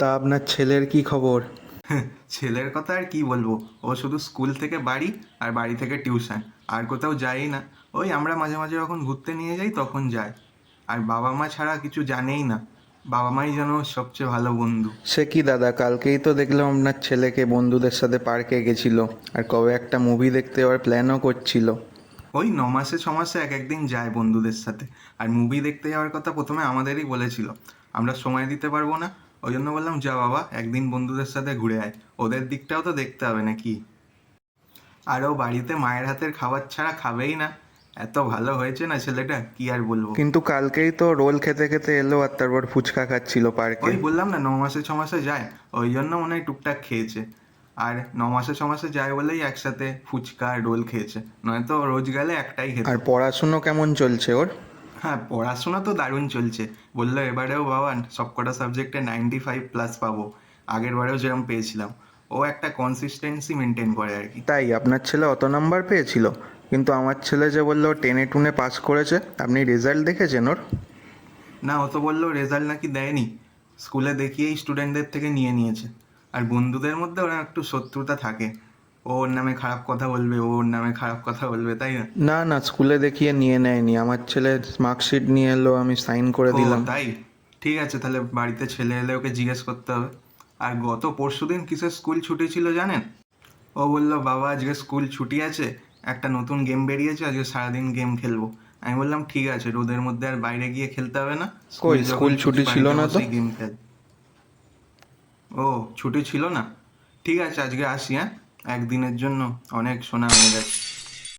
তা আপনার ছেলের কি খবর? ছেলের কথা আর কি বলবো। ও শুধু স্কুল থেকে বাড়ি আর বাড়ি থেকে টিউশন, আর কোথাও যায়ই না। ওই আমরা মাঝে মাঝে যখন ঘুরতে নিয়ে যাই তখন যায়। আর বাবা মা ছাড়া কিছু জানেই না। বাবা মাই যেন ওর সবচেয়ে ভালো বন্ধু। সে কি দাদা, কালকেই তো দেখলাম আপনার ছেলেকে বন্ধুদের সাথে পার্কে গেছিল, আর কবে একটা মুভি দেখতে যাওয়ার প্ল্যানও করছিল। ওই 9 মাসে 6 মাসে এক একদিন যায় বন্ধুদের সাথে। আর মুভি দেখতে যাওয়ার কথা প্রথমে আমাদেরই বলেছিল, আমরা সময় দিতে পারবো না। ওই জন্য বললাম যা বাবা, একদিন বন্ধুদের সাথে ঘুরে আয়, ওদের দিকটাও তো দেখতে হবে নাকি। আর ও বাড়িতে মায়ের হাতের খাবার ছাড়া খাবেই না। এত ভালো হয়েছে না ছেলেটা, কি আর বলবো। কিন্তু কালকেই তো রোল খেতে খেতে এলো, আর তারপর ফুচকা খাচ্ছিল পার্কে। ওই বললাম না 9 মাসে 6 মাসে যায়, ওই জন্য মনে হয় টুকটাক খেয়েছে। আর 9 মাসে 6 মাসে যায় বলেই একসাথে ফুচকা আর রোল খেয়েছে, নয়তো রোজ গেলে একটাই খেত। আর পড়াশুনো কেমন চলছে ওর? হ্যাঁ, পড়াশোনা তো দারুণ চলছে। বললো এবারেও বাবা সবকটা সাবজেক্টে 95+ পাবো, আগের বারেও যেরকম পেয়েছিলাম। ও একটা কনসিস্টেন্সি মেনটেন করে আর কি। তাই আপনার ছেলে অত নাম্বার পেয়েছিল? কিন্তু আমার ছেলে যে বললো টেনে টুনে পাস করেছে, আপনি রেজাল্ট দেখেছেন ওর? না, ও তো বললো রেজাল্ট নাকি দেয়নি, স্কুলে দেখিয়েই স্টুডেন্টদের থেকে নিয়ে নিয়েছে। আর বন্ধুদের মধ্যে ওরা একটু শত্রুতা থাকে, ও ওর নামে খারাপ কথা বলবে, ও ওর নামে খারাপ কথা বলবে, তাই না? না না, স্কুলে দেখিয়ে নিয়ে নেয়নি, আমার ছেলে মার্কশিট নিয়ে এলো, আমি সাইন করে ও দিলাম। তাই? ঠিক আছে, তাহলে বাড়িতে ছেলে এলে ওকে জিজ্ঞেস করতে হবে। আর গত পরশুদিন কিসের স্কুল ছুটি ছিল জানেন? ও বললো বাবা আজকে স্কুল ছুটি আছে, একটা নতুন গেম বেরিয়েছে, আজকে সারাদিন গেম খেলবো। আমি বললাম ঠিক আছে, রোদের মধ্যে আর বাইরে গিয়ে খেলতে হবে না, স্কুল কই, যখন স্কুল ছুটি ছুটি ছিল বাড়িতে না তো? বসেই গেম খেল। ও, ছুটি ছিল না? ঠিক আছে, আজকে আসি, হ্যাঁ, একদিনের জন্য অনেক শোনা হয়ে গেছে।